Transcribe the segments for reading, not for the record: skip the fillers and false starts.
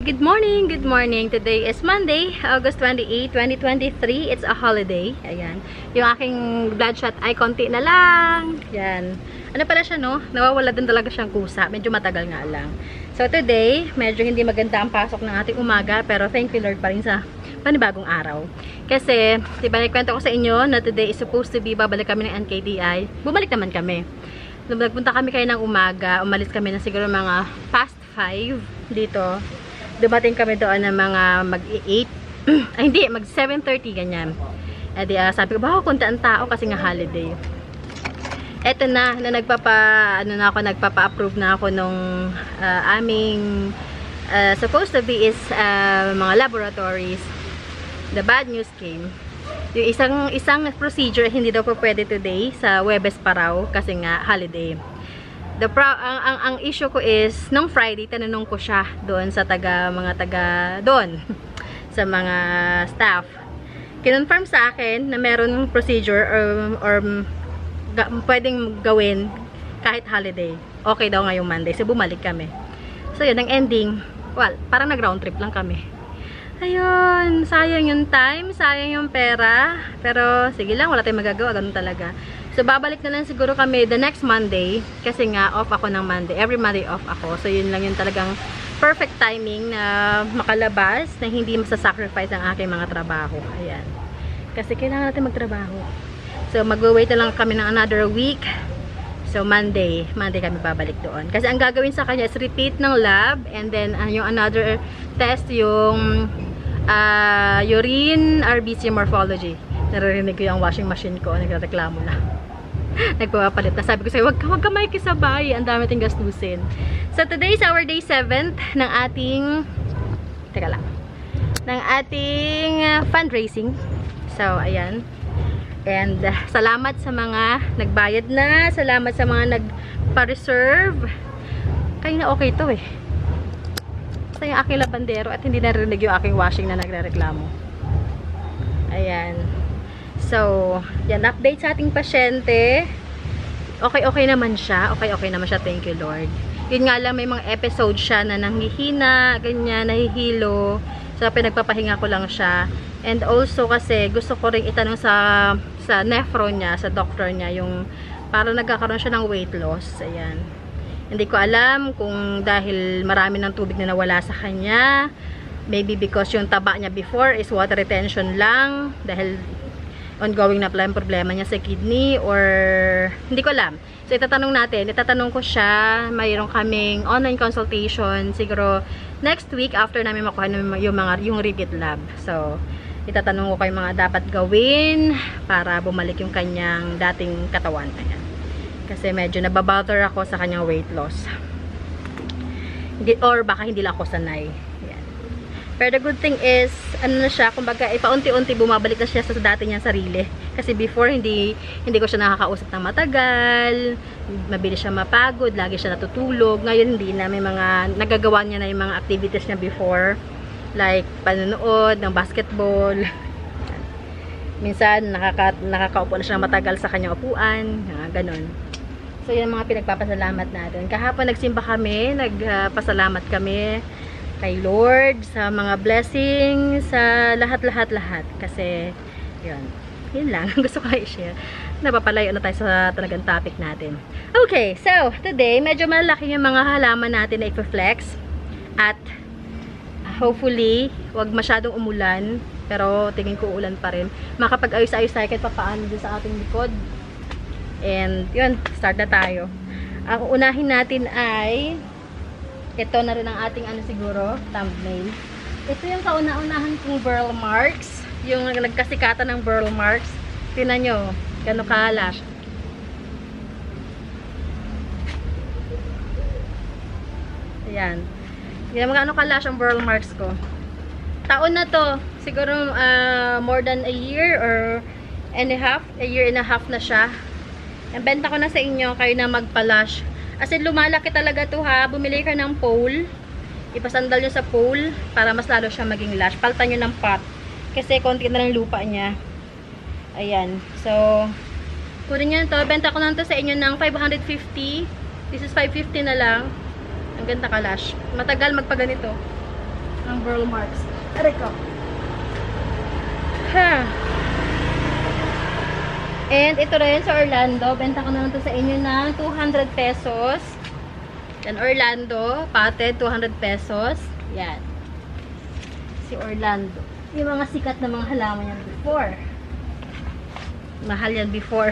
Good morning! Good morning! Today is Monday, August 28, 2023. It's a holiday. Ayan. Yung aking bloodshot ay konti na lang. Ayan. Ano pala siya, no? Nawawala din talaga siyang kusa. Medyo matagal nga lang. So today, medyo hindi maganda ang pasok ng ating umaga. Pero thank you Lord pa rin sa panibagong araw. Kasi, diba nagkwento ko sa inyo na today is supposed to be babalik kami ng NKTI. Bumalik naman kami. Nung nagpunta kami kayo ng umaga, umalis kami na siguro mga past 5 dito. Dumating kami doon ng mga mag-8. Ay, hindi, mag 7:30 ganyan. Eh di, sabi ko, baka kunti ang tao kasi nga holiday. Eto na nagpapa-approve na ako nung aming supposed to be is mga laboratories. The bad news came. Yung isang procedure hindi daw po pwede today sa Huwebes pa raw kasi nga holiday. Ang issue ko is, nung Friday, tanunong ko siya doon sa mga taga doon, sa mga staff. Kinonfirm sa akin na meron procedure or pwedeng gawin kahit holiday. Okay daw ngayong Monday. So, bumalik kami. So, yun, ang ending, well, parang nag-round trip lang kami. Ayun, sayang yung time, sayang yung pera. Pero, sige lang, wala tayong magagawa. Ganun talaga. So, babalik na lang siguro kami the next Monday. Kasi nga, off ako ng Monday. Every Monday off ako. So, yun lang yung talagang perfect timing na makalabas na hindi masasacrifice ang aking mga trabaho. Ayan. Kasi kailangan natin magtrabaho. So, mag-wait na lang kami ng another week. So, Monday kami babalik doon. Kasi ang gagawin sa kanya is repeat ng lab. And then, yung another test, yung urine RBC morphology. Naririnig ko yung washing machine ko. Nagreklamo na. Nagpapapalit na. Sabi ko sa'yo, wag ka makikisabay. Ang dami ting gastusin. So, today is our day 7th ng ating fundraising. So, ayan. And, salamat sa mga nagbayad na. Salamat sa mga nagpa-reserve. Kaya na okay to eh. Basta yung aking labandero at hindi narinig yung aking washing na nagre-reklamo. Ayan. So, yan, update sa ating pasyente. Okay naman siya. Okay naman siya. Thank you, Lord. Yun nga lang, may mga episode siya na nanghihina, ganyan, nahihilo. So, pinagpapahinga ko lang siya. And also, kasi gusto ko rin itanong sa nephro niya, sa doctor niya, yung para nagkakaroon siya ng weight loss. Ayan. Hindi ko alam kung dahil marami ng tubig na nawala sa kanya. Maybe because yung taba niya before is water retention lang. Dahil ongoing na pala yung problema niya sa kidney or hindi ko alam. So itatanong ko siya, mayroon kaming online consultation siguro next week after namin makuha yung repeat lab. So itatanong ko kayo mga dapat gawin para bumalik yung kanyang dating katawan. Ayan. Kasi medyo nababother ako sa kanyang weight loss. Or baka hindi lang ako sanay. Pero the good thing is, ano na siya, kumbaga, paunti-unti bumabalik na siya sa dati niyang sarili. Kasi before, hindi ko siya nakakausap ng matagal, mabilis siya mapagod, lagi siya natutulog. Ngayon, hindi na, may mga, nagagawa niya na yung mga activities niya before. Like, panonood ng basketball. Minsan, nakakaupo na siya matagal sa kanyang upuan. Ganon. So, yan ang mga pinagpapasalamat natin. Kahapon, nagsimba kami, nagpasalamat kami kay Lord sa mga blessings, sa lahat. Kasi, yun lang. Gusto ko i-share. Napapalayo na tayo sa talagang topic natin. Okay, so, today, medyo malaki yung mga halaman natin na i-flex. At, hopefully, wag masyadong umulan. Pero, tingin ko ulan pa rin. Makapag-ayos-ayos tayo kahit papaano dun sa ating likod. And, yun, start na tayo. Ang unahin natin ay ito na rin ang ating siguro, thumbnail. Ito yung kauna-unahan kong burl marks. Yung nagkasikatan ng burl marks. Tingnan nyo, gano'ng kalash. Ayan. Tingnan mo gano'ng kalash ang burl marks ko. Taon na to. Siguro more than a year or a year and a half na siya. Ang benta ko na sa inyo, kayo na magpalash. As in, lumalaki talaga to ha. Bumili ka ng pole. Ipasandal nyo sa pole para mas lalo siya maging lash. Paltan nyo ng pot. Kasi konti na lang lupa niya. Ayan. So, kunin nyo to. Benta ko na to sa inyo ng 550. This is 550 na lang. Ang ganda ka lash. Matagal magpaganito. ang burl marks. Aray ko. Ha. And ito rin sa Orlando. Benta ko naman to sa inyo ng 200 pesos. Yan, Orlando. Potted, 200 pesos. Yan. Si Orlando. Yung mga sikat na mga halaman yan before. Mahal yan before.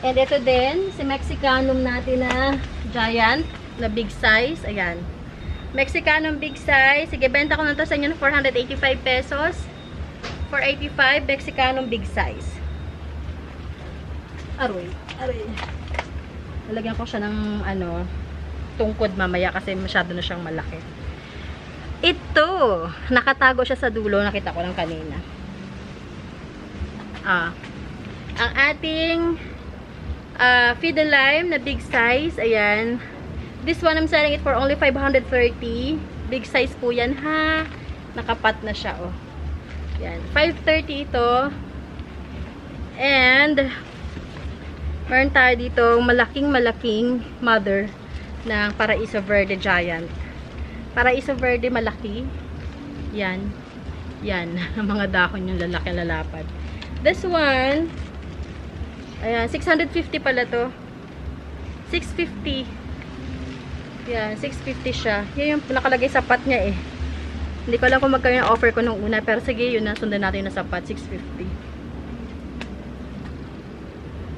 And ito din, si Mexicanum natin na giant, na big size. Ayan. Mexicanum big size. Sige, benta ko na to sa inyo ng 485 pesos. 485, Mexicanum big size. Aroy. Aroy. Lalagyan ko siya ng, ano, tungkod mamaya kasi masyado na siyang malaki. Ito, nakatago siya sa dulo. Nakita ko lang kanina. Ang ating Fiddle Lime na big size. Ayan. This one, I'm selling it for only 530. Big size po yan, ha. Nakapat na siya, oh. Ayan. 530 ito. And, meron tayo dito malaking mother ng Paraiso Verde Giant. Paraiso Verde malaki. Yan. Yan. Mga dahon yung lalaki lalapad. This one, ayan, 650 pala to. 650. Yan, 650 siya. Yan yung nakalagay sa pot niya eh. Hindi ko alam kung magkano yung offer ko nung una. Pero sige, yun na. Sundan natin yung nasa pot. 650.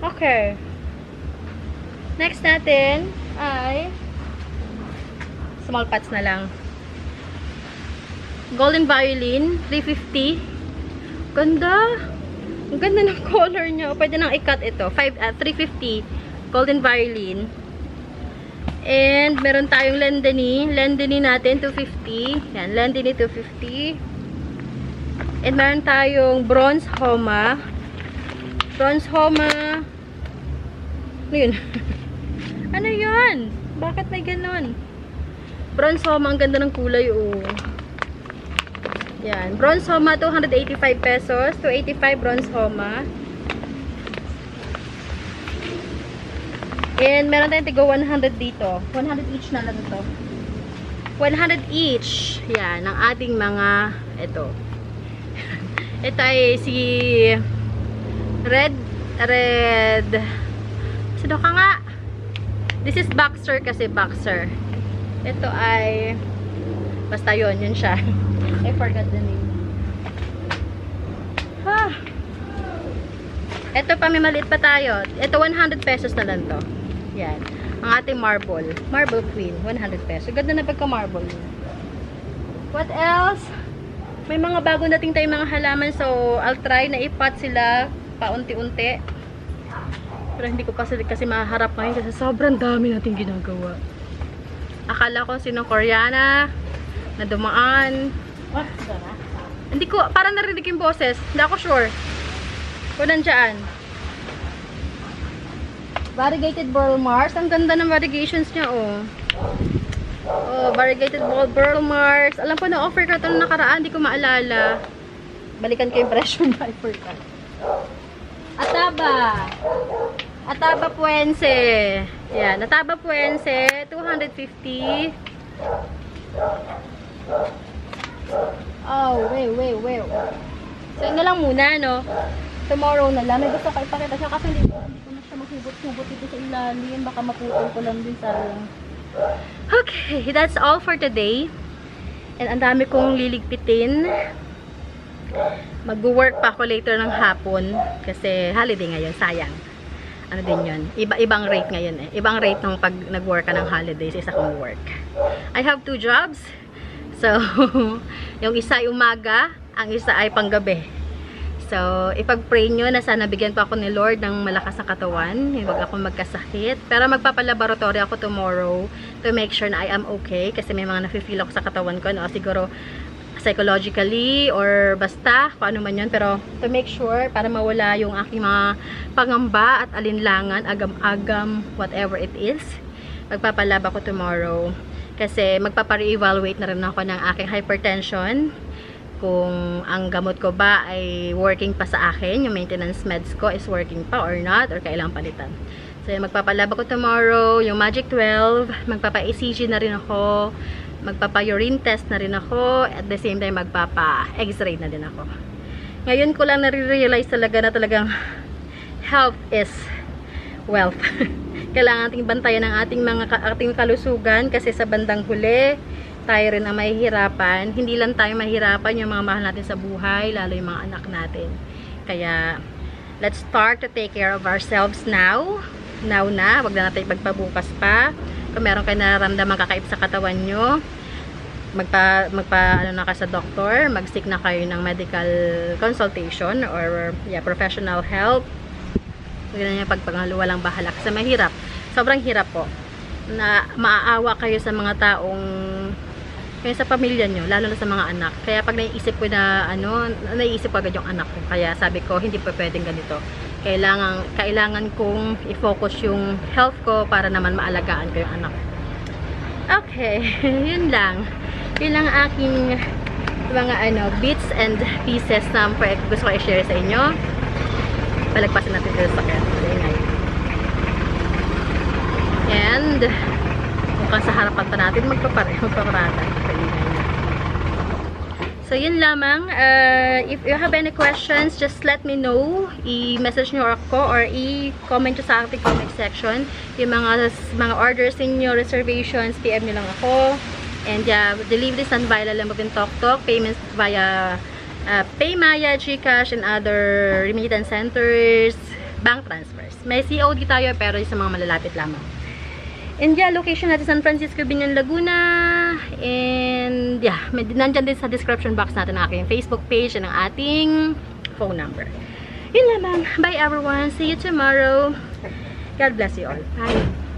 Okay. Next natin ay small pots na lang. Golden Violin, 350. Ganda. Ang ganda ng color niya. Pwede nang i-cut ito. 350. Golden Violin. And meron tayong Lendeny. Lendeny natin, 250. Yan, Lendeny 250. And meron tayong Bronze Homa. Bronze Homa. Ano yun? Ano yun? Bakit may ganon? Bronze Homa, ang ganda ng kulay, oh. Yan. Bronze Homa, 285 pesos. 285 Bronze Homa. And meron tayong tigo 100 dito. 100 each na lang ito. 100 each. Yan. Ang ating mga, ito. Ito ay si Red. Sino ka nga? This is Boxer kasi Boxer. Ito ay, basta yun siya. I forgot the name. Ha. Ito pa, may maliit pa tayo. Ito, 100 pesos na lang to. Yan. Ang ating marble. Marble Queen. 100 pesos. Ganda na pagka-marble. What else? May mga bago nating tayong mga halaman. So, I'll try na i-pot sila paunti-unti. Pero hindi ko pa kasi maharap ngayon kasi sobrang dami nating ginagawa. Akala ko sinong Koreana na dumaan. What? Hindi ko, parang narinig yung boses. Hindi ako sure. Kung nandyan. Variegated Burl Marks. Ang ganda ng variegations niya, oh. Oh, Variegated Burl Marks. Alam ko na offer ka ito nung nakaraan. Hindi ko maalala. Balikan ko yung presyo na offer ka. Ataba. Ataba Puense. Yan. Ataba Puense. 250. Oh, wait. So, yun na lang muna, no? Tomorrow na lang. May gusto ko ipakita siya kasi hindi ko na siya maghubot-hubot dito sa ilalim. Baka maputol ko lang din sa ring. Okay, that's all for today. And ang dami kong liligpitin. Mag-work pa ako later ng hapon kasi holiday ngayon, sayang. Ano din yun? Ibang rate ngayon eh. Ibang rate ng pag nag-work ka ng holidays isa kong work. I have 2 jobs. So, yung isa ay umaga, ang isa ay panggabi. So, ipag-pray nyo na sana bigyan pa ako ni Lord ng malakas na katawan. Huwag ako magkasakit. Pero magpapalaboratory ako tomorrow to make sure na I am okay. Kasi may mga nafe-feel ako sa katawan ko. No? Siguro, psychologically or basta, kung ano man yun. Pero, to make sure, para mawala yung aking mga pangamba at alinlangan, agam-agam, whatever it is. Magpapalab ako tomorrow. Kasi magpapa-re-evaluate na rin ako ng aking hypertension. Kung ang gamot ko ba ay working pa sa akin, yung maintenance meds ko is working pa or not, or kailangan palitan. So, magpapalab ako tomorrow, yung Magic 12, magpapa-ECG na rin ako Magpapa-urine test na rin ako. At the same time, magpapa-x-ray na din ako. Ngayon ko lang nare-realize talaga na talagang health is wealth. Kailangan nating bantayan ang ating kalusugan kasi sa bandang huli, tayo rin ang mahihirapan. Hindi lang tayo mahihirapan, yung mga mahal natin sa buhay, lalo yung mga anak natin. Kaya, let's start to take care of ourselves now. Now na, wag na natin ipagpabukas pa. Kung meron kayo nararamdaman kakaib sa katawan nyo, ano na ka sa doktor, mag-seek na kayo ng medical consultation or professional help. Ganyan yung pagpangaluwalang bahala kasi mahirap, sobrang hirap po na maaawa kayo sa mga taong kayo sa pamilya nyo, lalo na sa mga anak. Kaya pag naiisip ko na naiisip ko agad yung anak ko, kaya sabi ko hindi pa pwedeng ganito, kailangan kong i-focus yung health ko para naman maalagaan ko yung anak ko. Okay, yun lang aking mga bits and pieces na gusto ko i-share sa inyo. Palagpasin natin dito sa kaya. And mukhang sa harapan pa natin magpaparada. So yun lamang. If you have any questions, just let me know. I-message nyo ako or i-comment nyo sa ating comment section. Yung mga orders ninyo, reservations, PM nyo lang ako. And deliveries and via Lamobin Tok, payments via Paymaya, GCash, and other remittance centers, bank transfers. May COD tayo pero sa mga malalapit lamang. And location natin San Francisco, Binyan, Laguna. And nandyan din sa description box natin ang aking Facebook page and ang ating phone number. Yun lamang. Bye everyone. See you tomorrow. God bless you all. Bye.